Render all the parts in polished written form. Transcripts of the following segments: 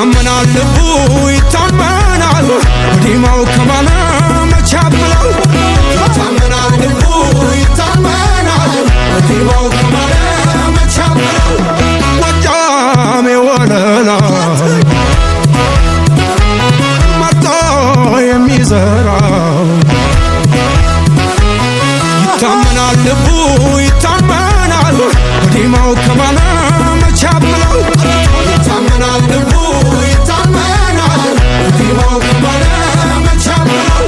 ይታመናል ልቡ ይታመናል ዲማው ከማለ መቻብለው ይታመናል ልቡ ይታመናል ዲማው ከማለ መቻብለው ወጃሜ ወለላ መርጦ የሚዘራው ይታመናል ልቡ ይታመናል ዲማው ከማለ መቻብለው ይታመናል ልቡ ይታመናል ዲማው ከማለ መቻብለው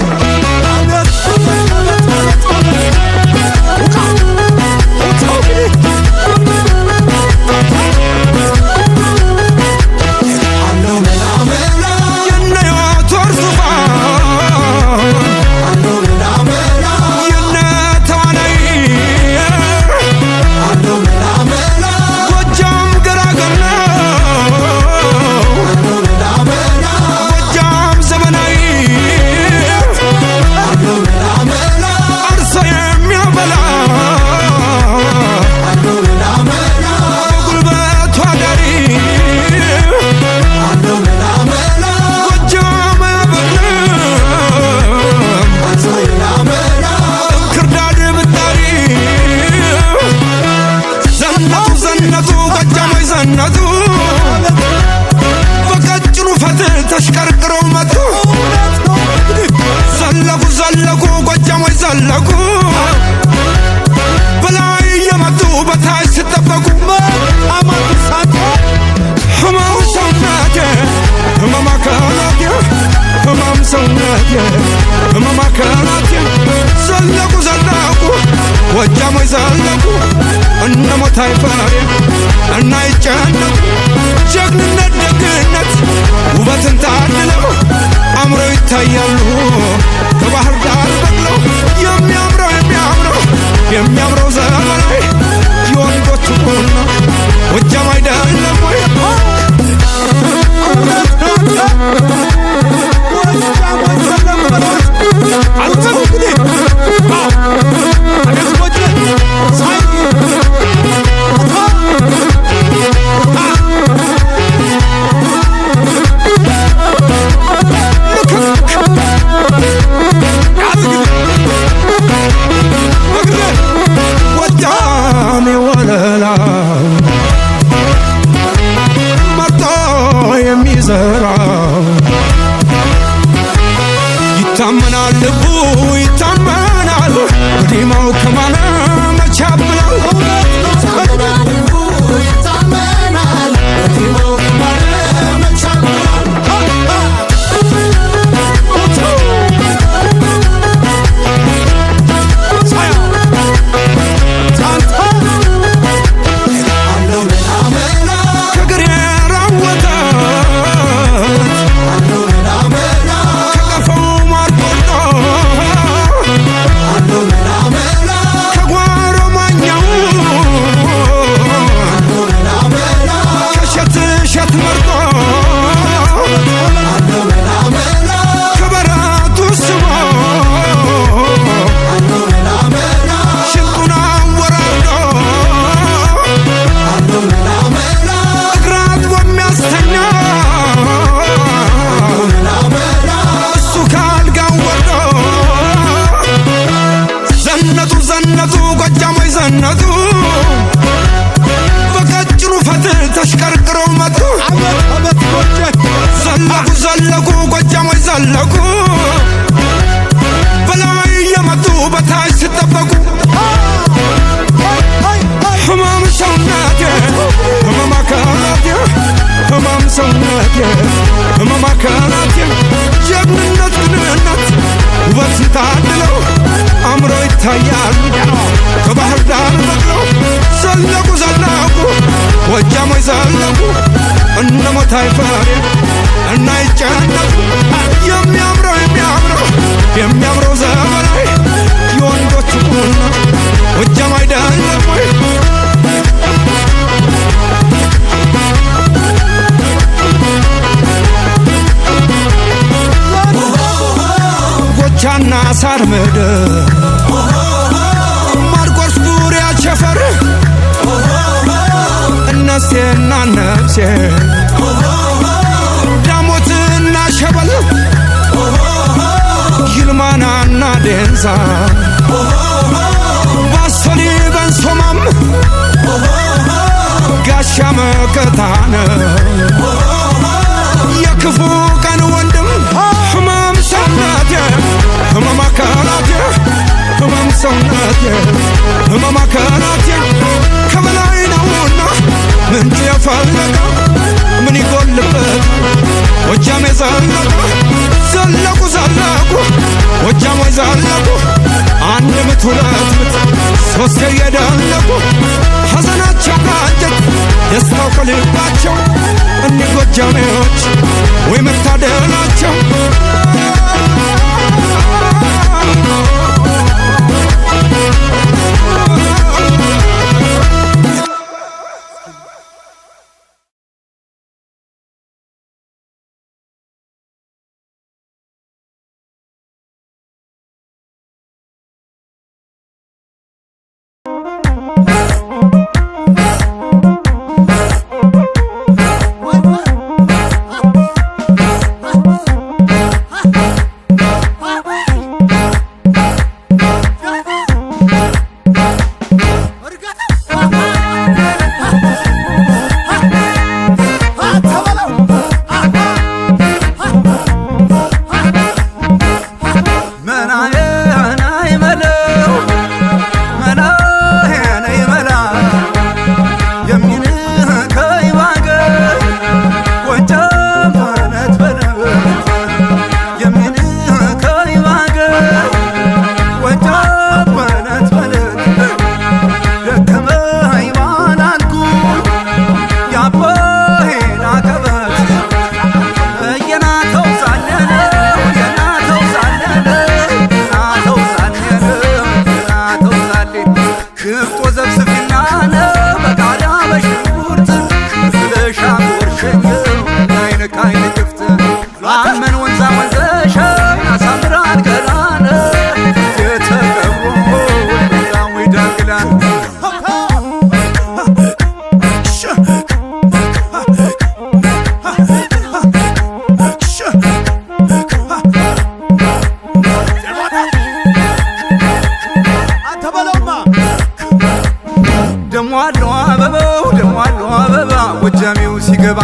በቀጭኑ ፈትል ተሽከርክረው መጡ ዘለቁ ዘለቁ ጎጃሞች ዘለቁ በላይ እየመጡ በታች ሲጠበቁ ህመም ሰውነቴ ህመም አካላቴ ህመም ሰውነቴ ህመም አካላቴ ዘለቁ ዘለቁ ጎጃሞች ዘለቁ እነ ሞታይ ፈሬ እና ይጨነቁ ጀግንነት ደግነት ውበትን ታድለው አምረው ይታያሉ ከባህር ዳር በቅለው የሚያምረው የሚያምረው የሚያምረው ዘመናዊ የወንዶቹ ቁና ጎጃም አይደለም ወይ ይታመናል ልቡ ይታመናል ዲማው ከማለ መቻብለው ይታመናል ልቡ ይታመናል ዲማው ከማለ መቻብለው ጎጃሞች ዘነቱ በቀጭኑ ፈትል ተሽከርክረው መጡ ዘለቁ ዘለቁ ጎጃሞች ዘለቁ በላይ እየመጡ በታች ሲጠበቁ ህመም ሰውነቴ ህመም አካላቴ ህመም ሰውነቴ ህመም አካላቴ ጀግንነት ግንነት ውበትን ታድለው አምረው ይታያሉ ከባህር ዳር በቅለው ዘለቁ ዘለቁ ጎጃሞች ዘለቁ እነ ሞታይ ፈሬ እና ይጨነቁ የሚያምረው የሚያምረው የሚያምረው ዘመናዊ የወንዶቹ ቁና ጎጃም አይደለም ወይ ጎቻና ሳር ምድር ማርቆስ ዙሪያ ቸፈር እነሴና ነፍሴ ወንዛ ባሰሊ በንሶማም ጋሻ መከታነ የክፉ ቀን ወንድም ህመም ሰውነቴ ህመም አካላቴ ህመም ሰውነቴ ህመም አካላቴ ከበላይ ነውና ምንጭ የፈለቀው ምን ይጎልበት ጎጃም የዘለቁ ዘለቁ ዘለቁ ጎጃሞች ዘለቁ አንድ ምት ሁለት ምት ሶስት የደለቁ ሐዘናቸው ካንጀት ደስታው ከልባቸው እኒህ ጎጃሜዎች ወይ መታደላቸው ደሞ አለው አበባው ደሞ አለው አበባ ጎጃሜው ሲገባ